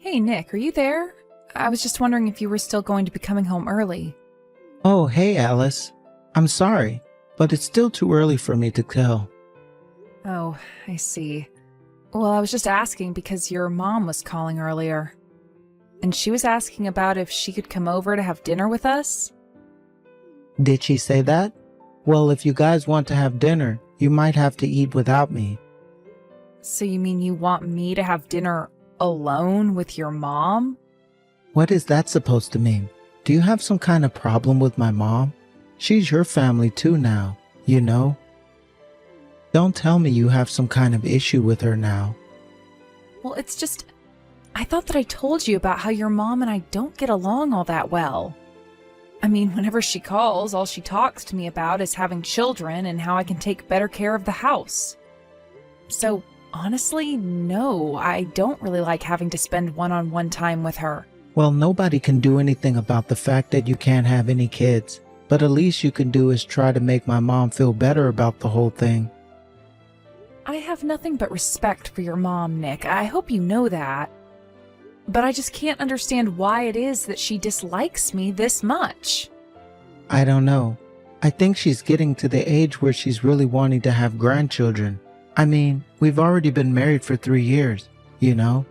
Hey Nick, are you there? I was just wondering if you were still going to be coming home early. Oh, hey, Alice. I'm sorry, but it's still too early for me to tell. Oh, I see. Well, I was just asking because your mom was calling earlier. And she was asking about if she could come over to have dinner with us. Did she say that? Well, if you guys want to have dinner, you might have to eat without me. So you mean you want me to have dinner alone with your mom? What is that supposed to mean? Do you have some kind of problem with my mom? She's your family too now, you know? Don't tell me you have some kind of issue with her now. Well, it's just, I thought that I told you about how your mom and I don't get along all that well. I mean, whenever she calls, all she talks to me about is having children and how I can take better care of the house. So, honestly, no, I don't really like having to spend one-on-one time with her. Well, nobody can do anything about the fact that you can't have any kids, but at least you can do is try to make my mom feel better about the whole thing. I have nothing but respect for your mom, Nick. I hope you know that. But I just can't understand why it is that she dislikes me this much. I don't know. I think she's getting to the age where she's really wanting to have grandchildren. I mean, we've already been married for 3 years, you know?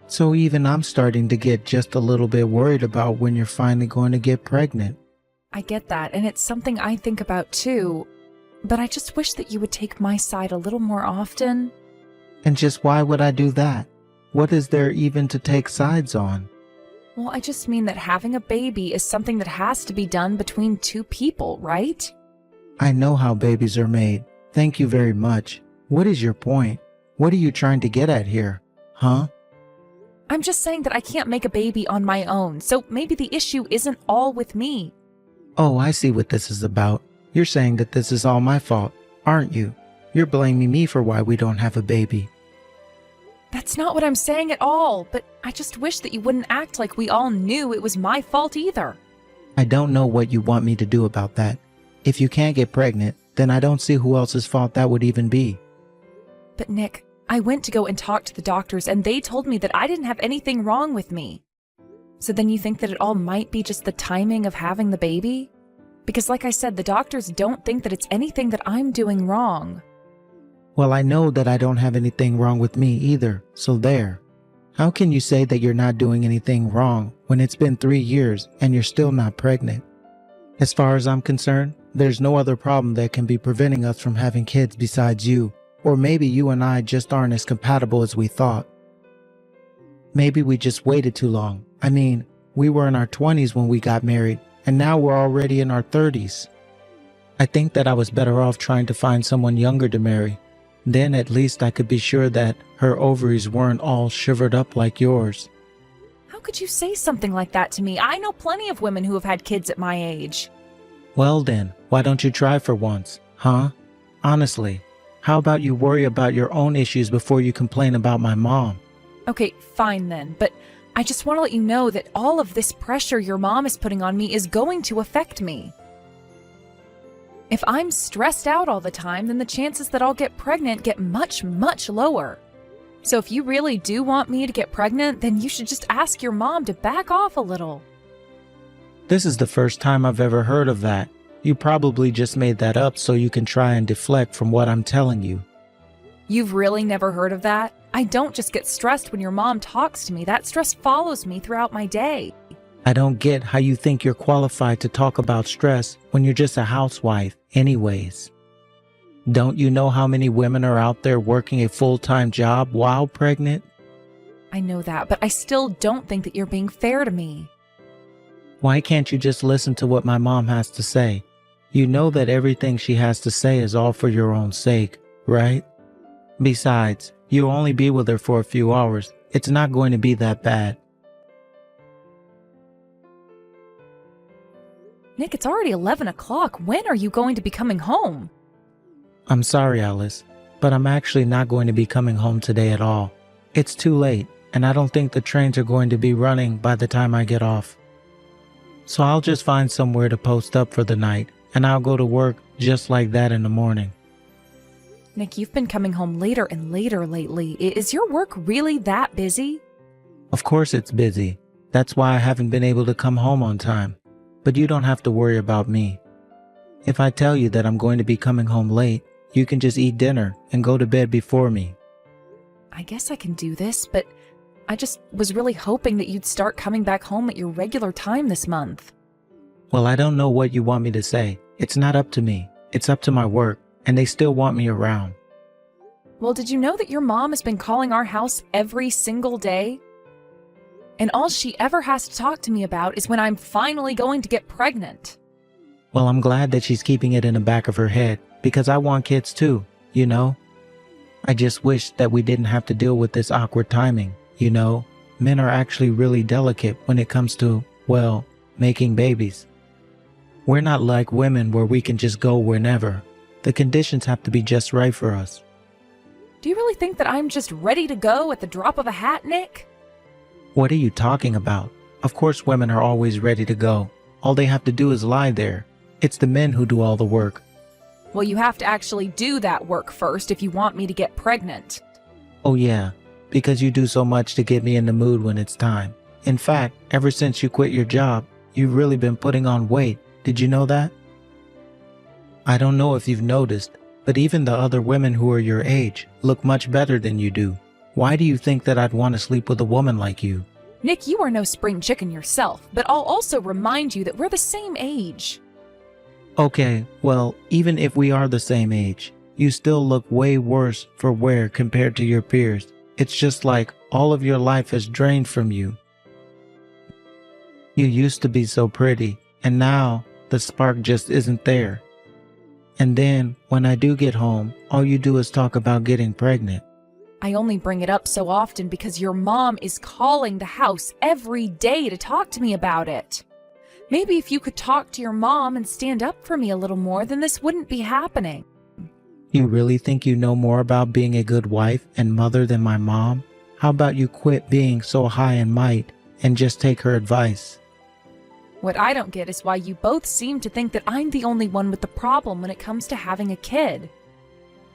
So even I'm starting to get just a little bit worried about when you're finally going to get pregnant. I get that, and it's something I think about too. But I just wish that you would take my side a little more often. And just why would I do that? What is there even to take sides on? Well, I just mean that having a baby is something that has to be done between two people, right? I know how babies are made. Thank you very much. What is your point? What are you trying to get at here? Huh? I'm just saying that I can't make a baby on my own, so maybe the issue isn't all with me. Oh, I see what this is about. You're saying that this is all my fault, aren't you? You're blaming me for why we don't have a baby. That's not what I'm saying at all, but I just wish that you wouldn't act like we all knew it was my fault either. I don't know what you want me to do about that. If you can't get pregnant, then I don't see who else's fault that would even be. But Nick, I went to go and talk to the doctors and they told me that I didn't have anything wrong with me. So then you think that it all might be just the timing of having the baby? Because like I said, the doctors don't think that it's anything that I'm doing wrong. Well, I know that I don't have anything wrong with me either, so there. How can you say that you're not doing anything wrong when it's been 3 years and you're still not pregnant? As far as I'm concerned, there's no other problem that can be preventing us from having kids besides you, or maybe you and I just aren't as compatible as we thought. Maybe we just waited too long. I mean, we were in our 20s when we got married, and now we're already in our 30s. I think that I was better off trying to find someone younger to marry. Then at least I could be sure that her ovaries weren't all shivered up like yours. How could you say something like that to me? I know plenty of women who have had kids at my age. Well then, why don't you try for once, huh? Honestly, how about you worry about your own issues before you complain about my mom? Okay, fine then, but I just want to let you know that all of this pressure your mom is putting on me is going to affect me. If I'm stressed out all the time, then the chances that I'll get pregnant get much, much lower. So if you really do want me to get pregnant, then you should just ask your mom to back off a little. This is the first time I've ever heard of that. You probably just made that up so you can try and deflect from what I'm telling you. You've really never heard of that? I don't just get stressed when your mom talks to me. That stress follows me throughout my day. I don't get how you think you're qualified to talk about stress when you're just a housewife anyways. Don't you know how many women are out there working a full-time job while pregnant? I know that, but I still don't think that you're being fair to me. Why can't you just listen to what my mom has to say? You know that everything she has to say is all for your own sake, right? Besides, you'll only be with her for a few hours. It's not going to be that bad. Nick, it's already 11 o'clock. When are you going to be coming home? I'm sorry, Alice, but I'm actually not going to be coming home today at all. It's too late, and I don't think the trains are going to be running by the time I get off. So I'll just find somewhere to post up for the night, and I'll go to work just like that in the morning. Nick, you've been coming home later and later lately. Is your work really that busy? Of course it's busy. That's why I haven't been able to come home on time. But you don't have to worry about me. If I tell you that I'm going to be coming home late, you can just eat dinner and go to bed before me. I guess I can do this, but I just was really hoping that you'd start coming back home at your regular time this month. Well, I don't know what you want me to say. It's not up to me. It's up to my work, and they still want me around. Well, did you know that your mom has been calling our house every single day? And all she ever has to talk to me about is when I'm finally going to get pregnant. Well, I'm glad that she's keeping it in the back of her head, because I want kids too, you know? I just wish that we didn't have to deal with this awkward timing, you know? Men are actually really delicate when it comes to, well, making babies. We're not like women where we can just go whenever. The conditions have to be just right for us. Do you really think that I'm just ready to go at the drop of a hat, Nick? What are you talking about? Of course women are always ready to go. All they have to do is lie there. It's the men who do all the work. Well, you have to actually do that work first if you want me to get pregnant. Oh yeah, because you do so much to get me in the mood when it's time. In fact, ever since you quit your job, you've really been putting on weight. Did you know that? I don't know if you've noticed, but even the other women who are your age look much better than you do. Why do you think that I'd want to sleep with a woman like you? Nick, you are no spring chicken yourself, but I'll also remind you that we're the same age. Okay, well, even if we are the same age, you still look way worse for wear compared to your peers. It's just like all of your life has drained from you. You used to be so pretty, and now the spark just isn't there. And then, when I do get home, all you do is talk about getting pregnant. I only bring it up so often because your mom is calling the house every day to talk to me about it. Maybe if you could talk to your mom and stand up for me a little more, then this wouldn't be happening. You really think you know more about being a good wife and mother than my mom? How about you quit being so high and might and just take her advice? What I don't get is why you both seem to think that I'm the only one with the problem when it comes to having a kid.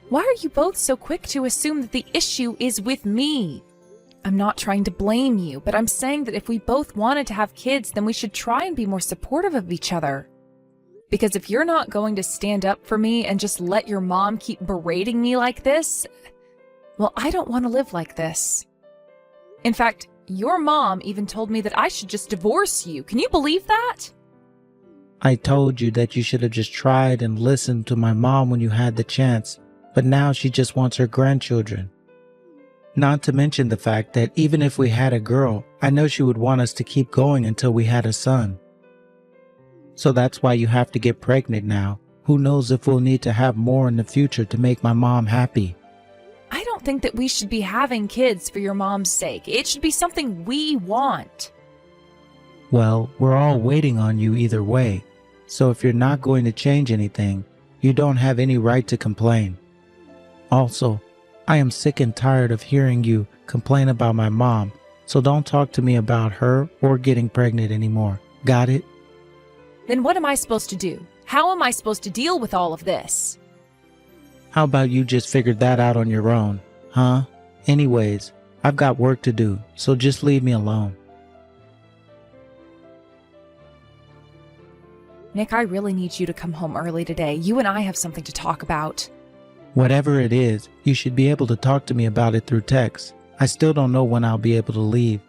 Why are you both so quick to assume that the issue is with me? I'm not trying to blame you, but I'm saying that if we both wanted to have kids, then we should try and be more supportive of each other. Because if you're not going to stand up for me and just let your mom keep berating me like this, well, I don't want to live like this. In fact, your mom even told me that I should just divorce you. Can you believe that? I told you that you should have just tried and listened to my mom when you had the chance, but now she just wants her grandchildren. Not to mention the fact that even if we had a girl, I know she would want us to keep going until we had a son. So that's why you have to get pregnant now. Who knows if we'll need to have more in the future to make my mom happy. I don't think that we should be having kids for your mom's sake. It should be something we want. Well, we're all waiting on you either way. So if you're not going to change anything, you don't have any right to complain. Also, I am sick and tired of hearing you complain about my mom, so don't talk to me about her or getting pregnant anymore. Got it? Then what am I supposed to do? How am I supposed to deal with all of this? How about you just figured that out on your own, huh? Anyways, I've got work to do, so just leave me alone. Nick, I really need you to come home early today. You and I have something to talk about. Whatever it is, you should be able to talk to me about it through text. I still don't know when I'll be able to leave.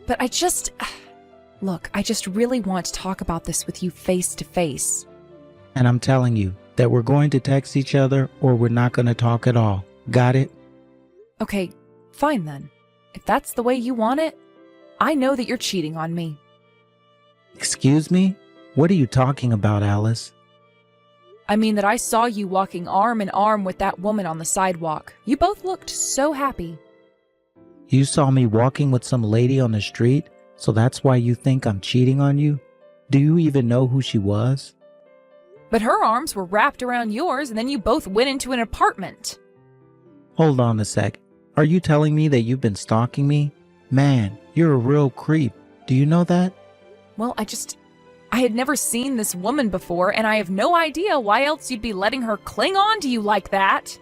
But Look, I just really want to talk about this with you face to face. And I'm telling you that we're going to text each other or we're not going to talk at all. Got it? Okay, fine then. If that's the way you want it, I know that you're cheating on me. Excuse me? What are you talking about, Alice? I mean that I saw you walking arm in arm with that woman on the sidewalk. You both looked so happy. You saw me walking with some lady on the street, so that's why you think I'm cheating on you? Do you even know who she was? But her arms were wrapped around yours, and then you both went into an apartment. Hold on a sec. Are you telling me that you've been stalking me? Man, you're a real creep. Do you know that? Well, I had never seen this woman before, and I have no idea why else you'd be letting her cling on to you like that.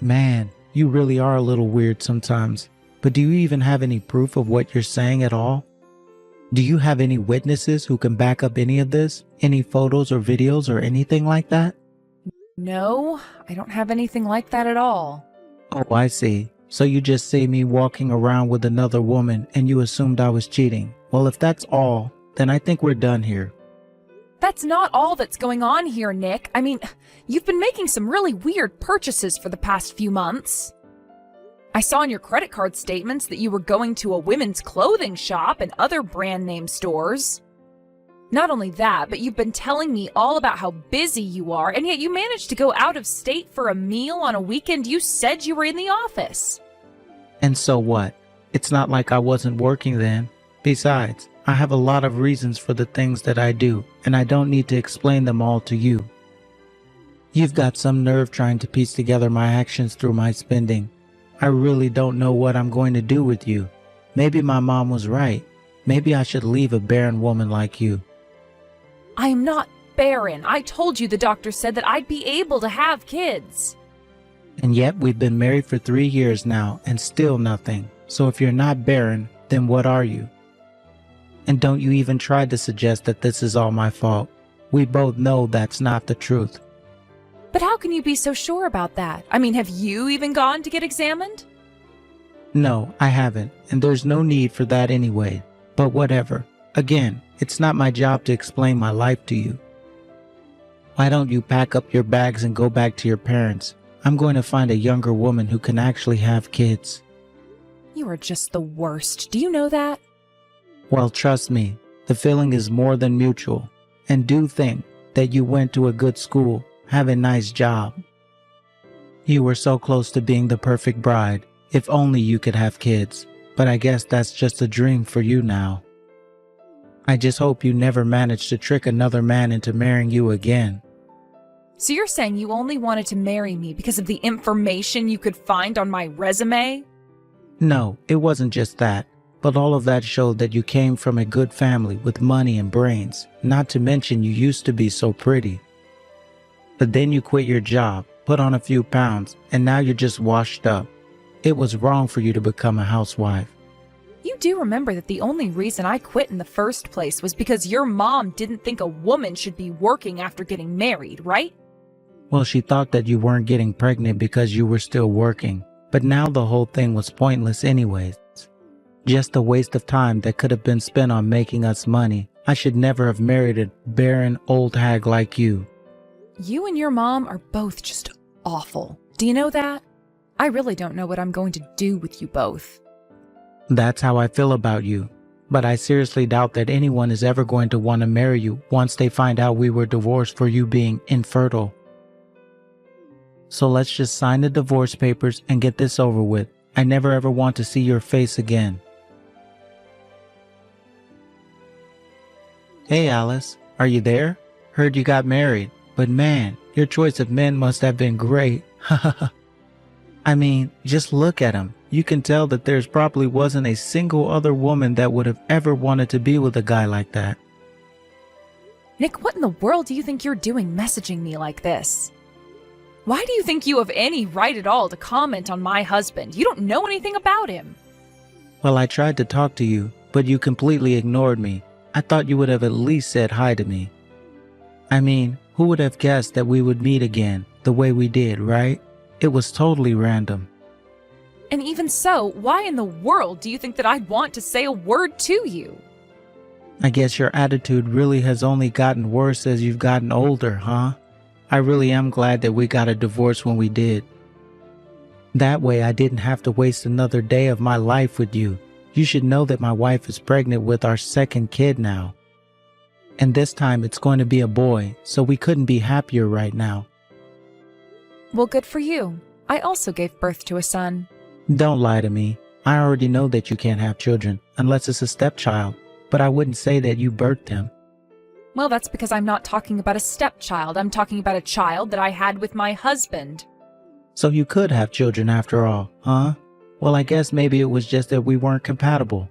Man, you really are a little weird sometimes. but do you even have any proof of what you're saying at all? Do you have any witnesses who can back up any of this? Any photos or videos or anything like that? No, I don't have anything like that at all. Oh, I see. So you just see me walking around with another woman and you assumed I was cheating. Well, if that's all, then I think we're done here. That's not all that's going on here, Nick. I mean, you've been making some really weird purchases for the past few months. I saw in your credit card statements that you were going to a women's clothing shop and other brand name stores. Not only that, but you've been telling me all about how busy you are, and yet you managed to go out of state for a meal on a weekend you said you were in the office. And so what? It's not like I wasn't working then. Besides, I have a lot of reasons for the things that I do, and I don't need to explain them all to you. You've got some nerve trying to piece together my actions through my spending. I really don't know what I'm going to do with you. Maybe my mom was right. Maybe I should leave a barren woman like you. I am not barren. I told you the doctor said that I'd be able to have kids. And yet we've been married for 3 years now and still nothing. So if you're not barren, then what are you? And don't you even try to suggest that this is all my fault. We both know that's not the truth. But how can you be so sure about that? I mean, have you even gone to get examined? No, I haven't, and there's no need for that anyway. But whatever. Again, it's not my job to explain my life to you. Why don't you pack up your bags and go back to your parents? I'm going to find a younger woman who can actually have kids. You are just the worst. Do you know that? Well, trust me, the feeling is more than mutual. And do think that you went to a good school, have a nice job. You were so close to being the perfect bride, if only you could have kids. But I guess that's just a dream for you now. I just hope you never manage to trick another man into marrying you again. So you're saying you only wanted to marry me because of the information you could find on my resume? No, it wasn't just that. But all of that showed that you came from a good family with money and brains, not to mention you used to be so pretty. But then you quit your job, put on a few pounds, and now you're just washed up. It was wrong for you to become a housewife. You do remember that the only reason I quit in the first place was because your mom didn't think a woman should be working after getting married, right? Well, she thought that you weren't getting pregnant because you were still working, but now the whole thing was pointless anyways. Just a waste of time that could have been spent on making us money. I should never have married a barren old hag like you. You and your mom are both just awful. Do you know that? I really don't know what I'm going to do with you both. That's how I feel about you. But I seriously doubt that anyone is ever going to want to marry you once they find out we were divorced for you being infertile. So let's just sign the divorce papers and get this over with. I never ever want to see your face again. Hey Alice, are you there? Heard you got married, but man, your choice of men must have been great. I mean, just look at him. You can tell that there's probably wasn't a single other woman that would have ever wanted to be with a guy like that. Nick, what in the world do you think you're doing messaging me like this? Why do you think you have any right at all to comment on my husband? You don't know anything about him. Well, I tried to talk to you, but you completely ignored me. I thought you would have at least said hi to me. I mean, who would have guessed that we would meet again the way we did, right? It was totally random. And even so, why in the world do you think that I'd want to say a word to you? I guess your attitude really has only gotten worse as you've gotten older, huh? I really am glad that we got a divorce when we did. That way I didn't have to waste another day of my life with you. You should know that my wife is pregnant with our second kid now. And this time it's going to be a boy, so we couldn't be happier right now. Well, good for you. I also gave birth to a son. Don't lie to me. I already know that you can't have children unless it's a stepchild, but I wouldn't say that you birthed him. Well, that's because I'm not talking about a stepchild. I'm talking about a child that I had with my husband. So you could have children after all, huh? Well, I guess maybe it was just that we weren't compatible.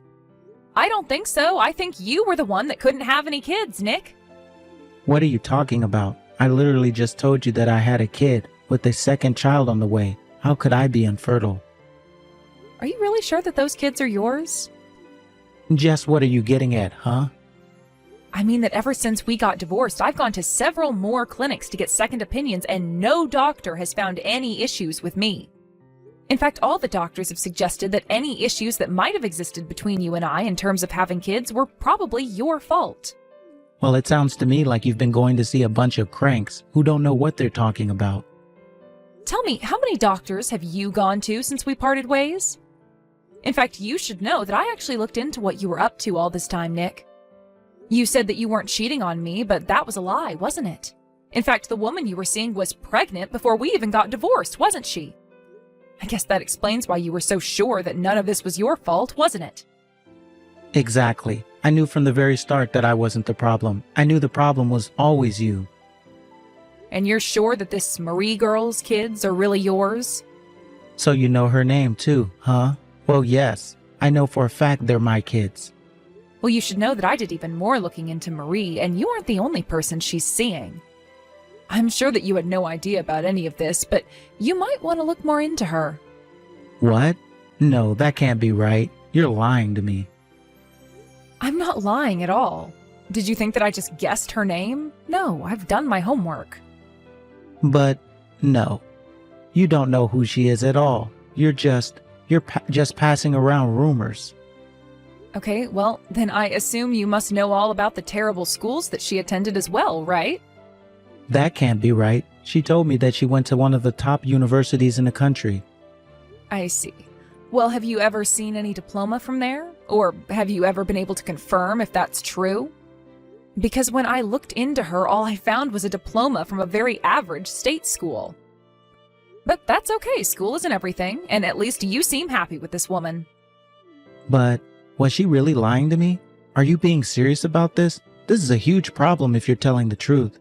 I don't think so. I think you were the one that couldn't have any kids, Nick. What are you talking about? I literally just told you that I had a kid with a second child on the way. How could I be infertile? Are you really sure that those kids are yours? Just what are you getting at, huh? I mean that ever since we got divorced, I've gone to several more clinics to get second opinions, and no doctor has found any issues with me. In fact, all the doctors have suggested that any issues that might have existed between you and I in terms of having kids were probably your fault. Well, it sounds to me like you've been going to see a bunch of cranks who don't know what they're talking about. Tell me, how many doctors have you gone to since we parted ways? In fact, you should know that I actually looked into what you were up to all this time, Nick. You said that you weren't cheating on me, but that was a lie, wasn't it? In fact, the woman you were seeing was pregnant before we even got divorced, wasn't she? I guess that explains why you were so sure that none of this was your fault, wasn't it? Exactly. I knew from the very start that I wasn't the problem. I knew the problem was always you. And you're sure that this Marie girl's kids are really yours? So you know her name too, huh? Well, yes. I know for a fact they're my kids. Well, you should know that I did even more looking into Marie, and you aren't the only person she's seeing. I'm sure that you had no idea about any of this, but you might want to look more into her. What? No, that can't be right. You're lying to me. I'm not lying at all. Did you think that I just guessed her name? No, I've done my homework. But no, you don't know who she is at all. You're just passing around rumors. Okay, well, then I assume you must know all about the terrible schools that she attended as well, right? That can't be right. She told me that she went to one of the top universities in the country. I see. Well, have you ever seen any diploma from there? Or have you ever been able to confirm if that's true? Because when I looked into her, all I found was a diploma from a very average state school. But that's okay, school isn't everything, and at least you seem happy with this woman. But was she really lying to me? Are you being serious about this? This is a huge problem if you're telling the truth.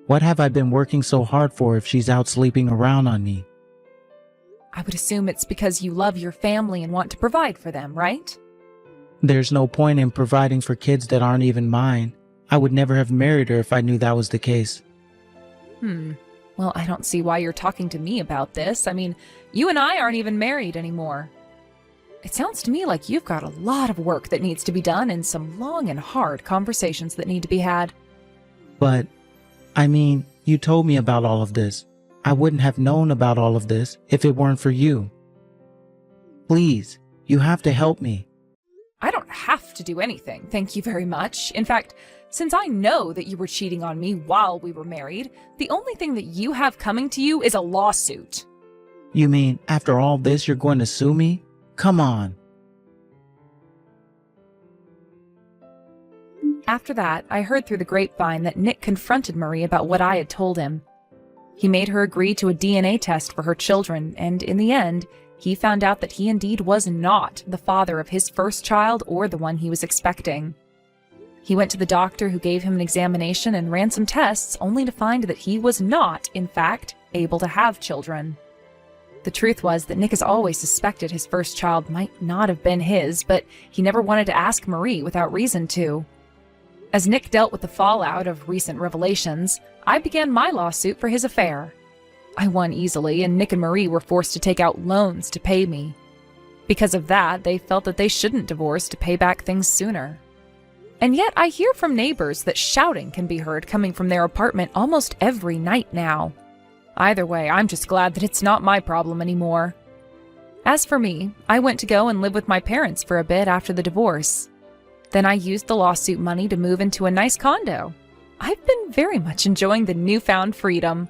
What have I been working so hard for if she's out sleeping around on me? I would assume it's because you love your family and want to provide for them, right? There's no point in providing for kids that aren't even mine. I would never have married her if I knew that was the case. Well, I don't see why you're talking to me about this. I mean, you and I aren't even married anymore. It sounds to me like you've got a lot of work that needs to be done and some long and hard conversations that need to be had. But, I mean, you told me about all of this. I wouldn't have known about all of this if it weren't for you. Please, you have to help me. I don't have to do anything, thank you very much. In fact, since I know that you were cheating on me while we were married, the only thing that you have coming to you is a lawsuit. You mean, after all this, you're going to sue me? Come on. After that, I heard through the grapevine that Nick confronted Marie about what I had told him. He made her agree to a DNA test for her children, and in the end, he found out that he indeed was not the father of his first child or the one he was expecting. He went to the doctor who gave him an examination and ran some tests, only to find that he was not, in fact, able to have children. The truth was that Nick has always suspected his first child might not have been his, but he never wanted to ask Marie without reason to. As Nick dealt with the fallout of recent revelations, I began my lawsuit for his affair. I won easily, and Nick and Marie were forced to take out loans to pay me. Because of that, they felt that they shouldn't divorce to pay back things sooner. And yet I hear from neighbors that shouting can be heard coming from their apartment almost every night now. Either way, I'm just glad that it's not my problem anymore. As for me, I went to go and live with my parents for a bit after the divorce. Then I used the lawsuit money to move into a nice condo. I've been very much enjoying the newfound freedom.